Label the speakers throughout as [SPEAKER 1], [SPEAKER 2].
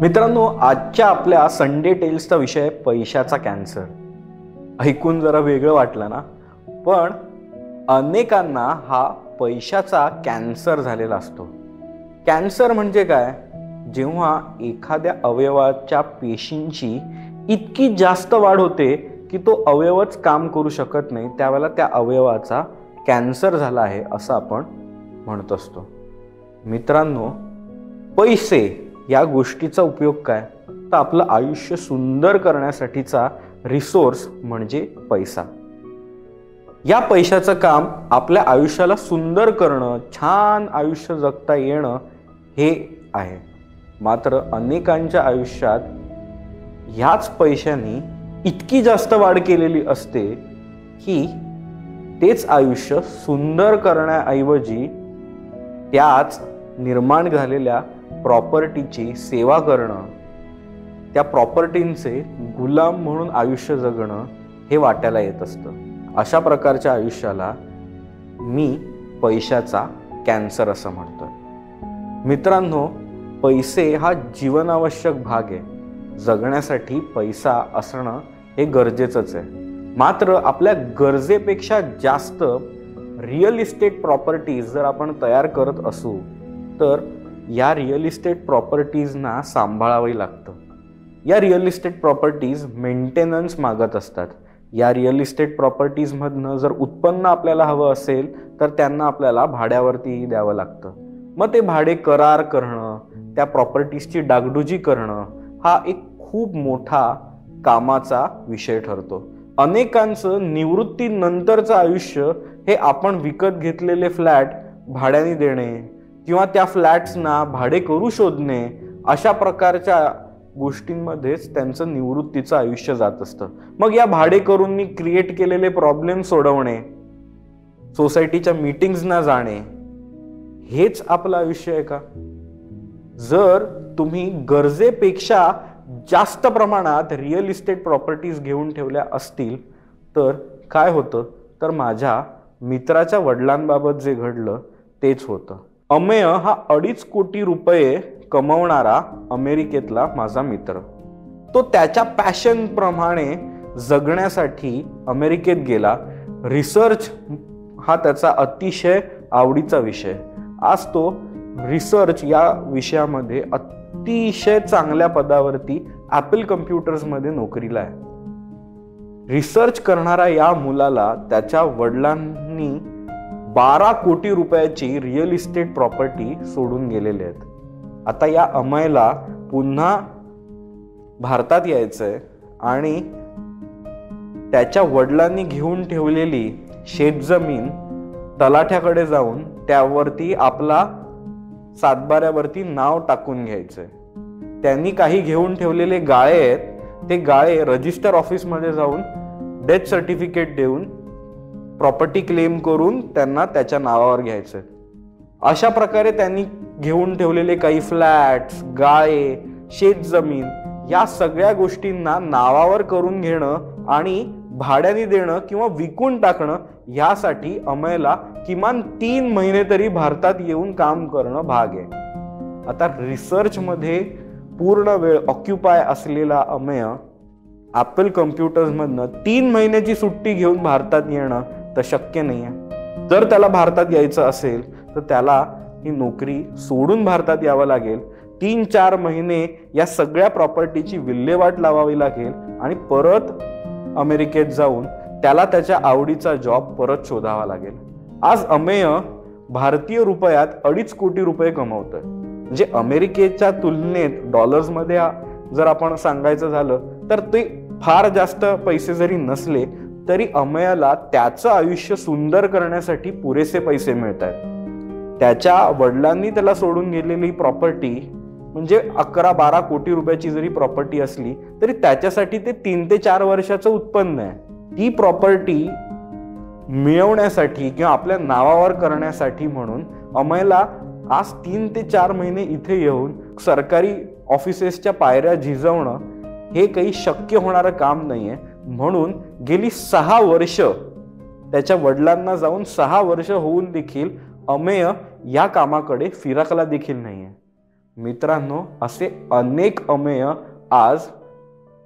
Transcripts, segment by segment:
[SPEAKER 1] मित्रांनो, आजच्या आपल्या संडे टेल्सचा विषय आहे पैशाचा कॅन्सर. ऐकून जरा वेगळं वाटलं ना, पण अनेकांना हा पैशाचा कॅन्सर झालेला असतो. कॅन्सर म्हणजे काय? जेव्हा एखाद्या अवयवाच्या पेशींची इतकी जास्त वाढ होते की तो अवयवच काम करू शकत नाही, त्यावेळेला त्या अवयवाचा कॅन्सर झाला आहे असं आपण म्हणत असतो. मित्रांनो, पैसे या गोष्टीचा उपयोग काय? तर आपलं आयुष्य सुंदर करण्यासाठीचा रिसोर्स म्हणजे पैसा. या पैशाचं काम आपल्या आयुष्याला सुंदर करणं, छान आयुष्य जगता येणं हे आहे. मात्र अनेकांच्या आयुष्यात ह्याच पैशाने इतकी जास्त वाढ केलेली असते की तेच आयुष्य सुंदर करण्याऐवजी त्याच निर्माण झालेल्या प्रॉपर्टीची सेवा करणं, त्या प्रॉपर्टींचे गुलाम म्हणून आयुष्य जगणं हे वाट्याला येत असतं. अशा प्रकारच्या आयुष्याला मी पैशाचा कॅन्सर असं म्हणतो. मित्रांनो, पैसे हा जीवनावश्यक भाग आहे. जगण्यासाठी पैसा असणं हे गरजेचंच आहे. मात्र आपल्या गरजेपेक्षा जास्त रिअल इस्टेट प्रॉपर्टीज जर आपण तयार करत असू तर या रिअल इस्टेट प्रॉपर्टीजना सांभाळावी लागतं. या रिअल इस्टेट प्रॉपर्टीज मेंटेनन्स मागत असतात. या रिअल इस्टेट प्रॉपर्टीजमधनं जर उत्पन्न आपल्याला हवं असेल तर त्यांना आपल्याला भाड्यावरती द्यावं लागतं. मग ते भाडे करार करणं, त्या प्रॉपर्टीजची डागडुजी करणं हा एक खूप मोठा कामाचा विषय ठरतो. अनेकांचं निवृत्तीनंतरचं आयुष्य हे आपण विकत घेतलेले फ्लॅट भाड्याने देणे किंवा त्या फ्लॅट्सना भाडे करू शोधणे अशा प्रकारच्या गोष्टींमध्येच त्यांचं निवृत्तीचं आयुष्य जात असतं. मग या भाडेकरूंनी क्रिएट केलेले प्रॉब्लेम सोडवणे, सोसायटीच्या मीटिंग्सना जाणे, हेच आपलं आयुष्य आहे का? जर तुम्ही गरजेपेक्षा जास्त प्रमाणात रिअल इस्टेट प्रॉपर्टीज घेऊन ठेवल्या असतील तर काय होतं? तर माझ्या मित्राच्या वडिलांबाबत जे घडलं तेच होतं. अमेय हा 2.5 कोटी रुपये कमवणारा अमेरिकेतला माझा मित्र. तो त्याच्या पॅशन प्रमाणे जगण्यासाठी अमेरिकेत गेला. रिसर्च हा त्याचा अतिशय आवडीचा विषय. आज तो रिसर्च या विषयामध्ये अतिशय चांगल्या पदावरती ॲपल कम्प्युटर्समध्ये नोकरीला आहे. रिसर्च करणाऱ्या या मुलाला त्याच्या वडिलांनी 12 कोटी रुपयाची रिअल इस्टेट प्रॉपर्टी सोडून गेलेले आहेत. आता या अमयला पुन्हा भारतात यायचंय आणि त्याच्या वडिलांनी घेऊन ठेवलेली शेतजमीन तलाठ्याकडे जाऊन त्यावरती आपला सातबाऱ्यावरती नाव टाकून घ्यायचंय. त्यांनी काही घेऊन ठेवलेले गाळे आहेत, ते गाळे रजिस्टर ऑफिसमध्ये जाऊन डेथ सर्टिफिकेट देऊन प्रॉपर्टी क्लेम करून त्यांना त्याच्या नावावर घ्यायचं. अशा प्रकारे त्यांनी घेऊन ठेवलेले काही फ्लॅट्स, गाळे, शेतजमीन या सगळ्या गोष्टींना नावावर करून घेणं आणि भाड्याने देणं किंवा विकून टाकणं यासाठी अमयला किमान 3 महिने तरी भारतात येऊन काम करणं भाग आहे. आता रिसर्चमध्ये पूर्ण वेळ ऑक्युपाय असलेला अमेय ॲपल कम्प्युटर्समधनं 3 महिन्याची सुट्टी घेऊन भारतात येणं तर शक्य नाही आहे. जर त्याला भारतात यायचं असेल तर त्याला ही नोकरी सोडून भारतात यावं लागेल. 3-4 महिने या सगळ्या प्रॉपर्टीची विल्हेवाट लावावी लागेल आणि परत अमेरिकेत जाऊन त्याला त्याच्या आवडीचा जॉब परत शोधावा लागेल. आज अमेय भारतीय रुपयात 2.5 कोटी रुपये कमवतोय. म्हणजे अमेरिकेच्या तुलनेत डॉलर्समध्ये जर आपण सांगायचं झालं तर ते फार जास्त पैसे जरी नसले तरी अमयाला त्याचं आयुष्य सुंदर करण्यासाठी पुरेसे पैसे मिळत आहेत. त्याच्या वडिलांनी त्याला सोडून गेलेली प्रॉपर्टी म्हणजे 11-12 कोटी रुपयाची जरी प्रॉपर्टी असली तरी त्याच्यासाठी ते 3 ते 4 वर्षाचं उत्पन्न आहे. ती प्रॉपर्टी मिळवण्यासाठी किंवा आपल्या नावावर करण्यासाठी म्हणून अमयला आज 3 ते 4 महिने इथे येऊन सरकारी ऑफिसेसच्या पायऱ्या झिजवणं हे काही शक्य होणारं काम नाहीये. म्हणून गेली 6 वर्ष त्याच्या वडिलांना जाऊन 6 वर्ष होऊन देखील अमेय या कामाकडे फिरकला देखील नाहीये. मित्रांनो, असे अनेक अमेय आज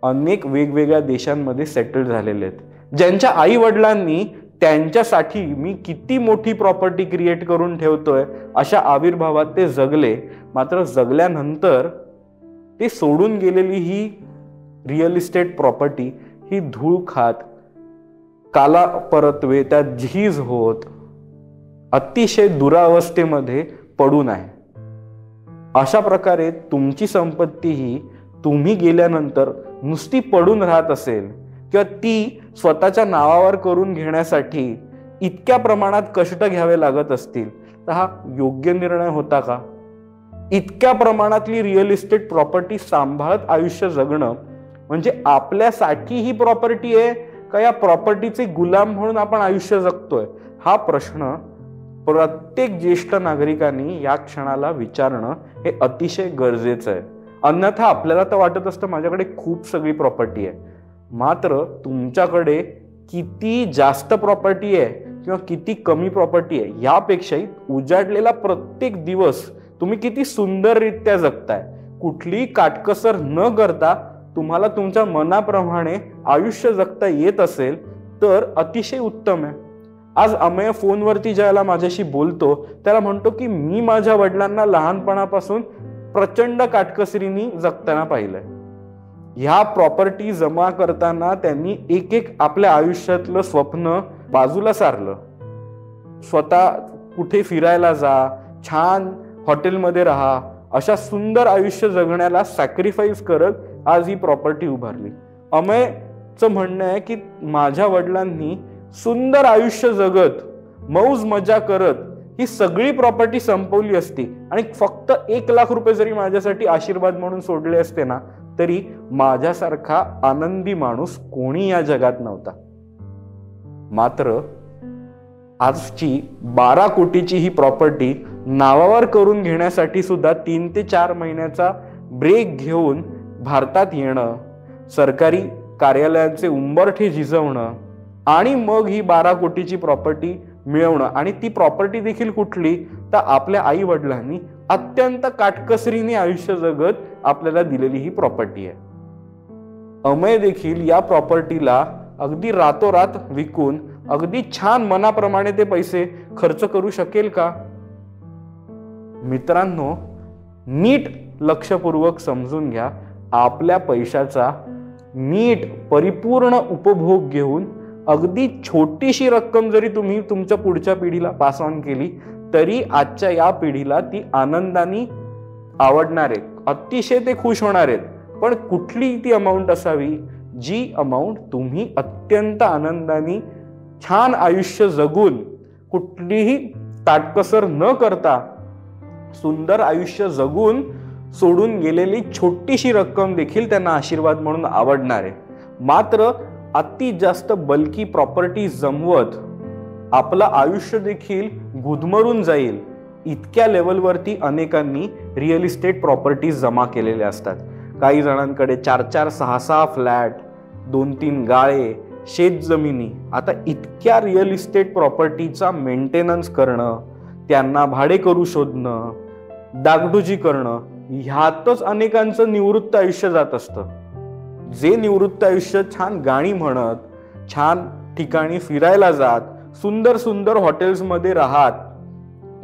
[SPEAKER 1] अनेक वेगवेगळ्या देशांमध्ये सेटल झालेले आहेत, ज्यांच्या आई वडिलांनी त्यांच्यासाठी मी किती मोठी प्रॉपर्टी क्रिएट करून ठेवतोय अशा आविर्भावात ते जगले. मात्र जगल्यानंतर ते सोडून गेलेली ही रिअल इस्टेट प्रॉपर्टी ही धूळ खात, काला परत्वे त्यात झीज होत अतिशय दुरावस्थेमध्ये पडून आहे. अशा प्रकारे तुमची संपत्ती ही तुम्ही गेल्यानंतर नुसती पडून राहत असेल किंवा ती स्वतःच्या नावावर करून घेण्यासाठी इतक्या प्रमाणात कष्ट घ्यावे लागत असतील, तर हा योग्य निर्णय होता का? इतक्या प्रमाणातली रिअल इस्टेट प्रॉपर्टी सांभाळत आयुष्य जगणं म्हणजे आपल्यासाठी ही प्रॉपर्टी आहे का या प्रॉपर्टीचे गुलाम म्हणून आपण आयुष्य जगतोय? हा प्रश्न प्रत्येक ज्येष्ठ नागरिकांनी या क्षणाला विचारणं हे अतिशय गरजेचं आहे. अन्यथा आपल्याला तर वाटत असतं माझ्याकडे खूप सगळी प्रॉपर्टी आहे, मात्र तुमच्याकडे किती जास्त प्रॉपर्टी आहे किंवा किती कमी प्रॉपर्टी आहे यापेक्षाही उजाडलेला प्रत्येक दिवस तुम्ही किती सुंदररित्या जगताय, कुठलीही काटकसर न करता तुम्हाला तुमच्या मनाप्रमाणे आयुष्य जगता येत असेल तर अतिशय उत्तम आहे. आज अमेय फोनवरती ज्याला माझ्याशी बोलतो त्याला म्हणतो की मी माझ्या वडिलांना लहानपणापासून प्रचंड काटकसरीने जगताना पाहिलंय. ह्या प्रॉपर्टी जमा करताना त्यांनी एक एक आपल्या आयुष्यातलं स्वप्न बाजूला सारलं. स्वतः कुठे फिरायला जा, छान हॉटेलमध्ये राहा, अशा सुंदर आयुष्य जगण्याला सॅक्रिफाईस करत आज ही प्रॉपर्टी उभारली. अमेयचं म्हणणं आहे की माझ्या वडिलांनी सुंदर आयुष्य जगत मौज मजा करत ही सगळी प्रॉपर्टी संपवली असती आणि फक्त 1 लाख रुपये जरी माझ्यासाठी आशीर्वाद म्हणून सोडले असते ना, तरी माझ्यासारखा आनंदी माणूस कोणी या जगात नव्हता. मात्र आजची 12 कोटीची ही प्रॉपर्टी नावावर करून घेण्यासाठी सुद्धा 3 ते 4 महिन्याचा ब्रेक घेऊन भारतात येणं, सरकारी कार्यालयांचे उंबरठे झिजवणं आणि मग ही 12 कोटीची प्रॉपर्टी मिळवणं, आणि ती प्रॉपर्टी देखील कुठली तर आपल्या आई वडिलांनी अत्यंत काटकसरीने आयुष्य जगत आपल्याला दिलेली ही प्रॉपर्टी आहे. अमेय देखील या प्रॉपर्टीला अगदी रातोरात विकून अगदी छान मनाप्रमाणे ते पैसे खर्च करू शकेल का? मित्रांनो, नीट लक्षपूर्वक समजून घ्या. आपल्या पैशाचा नीट परिपूर्ण उपभोग घेऊन अगदी छोटीशी रक्कम जरी तुम्ही तुमच्या पुढच्या पिढीला पास ऑन केली तरी आजच्या या पिढीला ती आनंदाने आवडणार आहे, अतिशय ते खुश होणार आहेत. पण कुठली ती अमाऊंट असावी जी अमाऊंट तुम्ही अत्यंत आनंदाने छान आयुष्य जगून कुठलीही ताटकसर न करता सुंदर आयुष्य जगून सोडून गेलेली छोटीशी रक्कम देखील त्यांना आशीर्वाद म्हणून आवडणार आहे. मात्र अति जास्त बल्की प्रॉपर्टी जमवत आपलं आयुष्य देखील गुदमरून जाईल इतक्या लेवलवरती अनेकांनी रिअल इस्टेट प्रॉपर्टीज जमा केलेल्या असतात. काही जणांकडे 4-4, 6-6 फ्लॅट, 2-3 गाळे, शेत जमिनी. आता इतक्या रिअल इस्टेट प्रॉपर्टीचा मेंटेनन्स करणं, त्यांना भाडे करू शोधणं, डागडुजी करणं, ह्यातच अनेकांचं निवृत्त आयुष्य जात असतं. जे निवृत्त आयुष्य छान गाणी म्हणत, छान ठिकाणी फिरायला जात, सुंदर सुंदर हॉटेल्समध्ये राहत,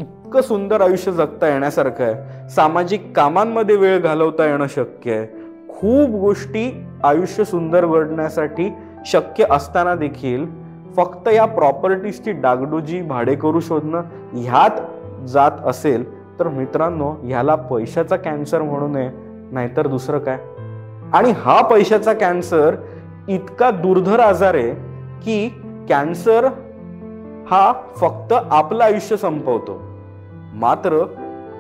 [SPEAKER 1] इतकं सुंदर आयुष्य जगता येण्यासारखं आहे. सामाजिक कामांमध्ये वेळ घालवता येणं शक्य आहे. खूप गोष्टी आयुष्य सुंदर घडण्यासाठी शक्य असताना देखील फक्त या प्रॉपर्टीजची डागडुजी, भाडे करू शोधणं ह्यात जात असेल तर मित्रांनो, ह्याला पैशाचा कॅन्सर म्हणू नये, नाहीतर दुसरं काय. आणि हा पैशाचा कॅन्सर इतका दुर्धर आजार आहे की कॅन्सर हा फक्त आपलं आयुष्य संपवतो, मात्र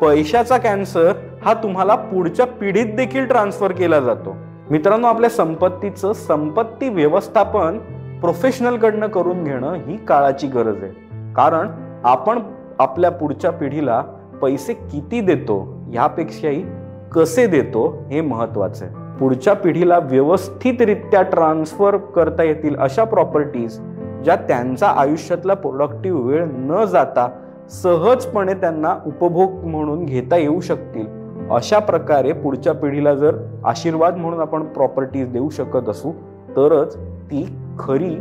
[SPEAKER 1] पैशाचा कॅन्सर हा तुम्हाला पुढच्या पिढीत देखील ट्रान्सफर केला जातो. मित्रांनो, आपल्या संपत्तीचं संपत्ती व्यवस्थापन प्रोफेशनल कडनं करून घेणं ही काळाची गरज आहे. कारण आपण आपल्या पुढच्या पिढीला पैसे किती देतो यापेक्षाही कसे देतो हे महत्वाचं आहे. पुढच्या पिढीला व्यवस्थितरित्या ट्रान्सफर करता येतील अशा प्रॉपर्टीज ज्या त्यांचा आयुष्यातला प्रोडक्टिव्ह वेळ न जाता सहजपणे त्यांना उपभोग म्हणून घेता येऊ शकतील अशा प्रकारे पुढच्या पिढीला जर आशीर्वाद म्हणून आपण प्रॉपर्टीज देऊ शकत असू तरच ती खरी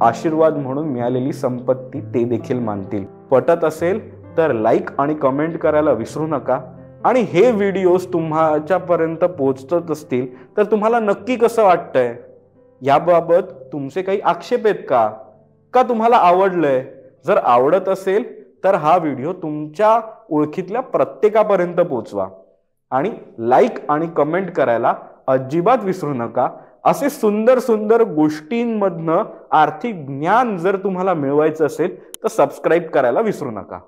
[SPEAKER 1] आशीर्वाद म्हणून मिळालेली संपत्ती ते देखील मानतील. पटत असेल तर लाईक आणि कमेंट करायला विसरू नका. आणि हे व्हिडिओज तुमच्यापर्यंत पोहोचत असतील तर तुम्हाला नक्की कसं वाटतंय, याबाबत तुमचे काही आक्षेप आहेत का तुम्हाला आवडलंय? जर आवडत असेल तर हा व्हिडिओ तुमच्या ओळखीतल्या प्रत्येकापर्यंत पोहोचवा आणि लाईक आणि कमेंट करायला अजिबात विसरू नका. असे सुंदर सुंदर गोष्टींमधनं आर्थिक ज्ञान जर तुम्हाला मिळवायचं असेल तर सबस्क्राईब करायला विसरू नका.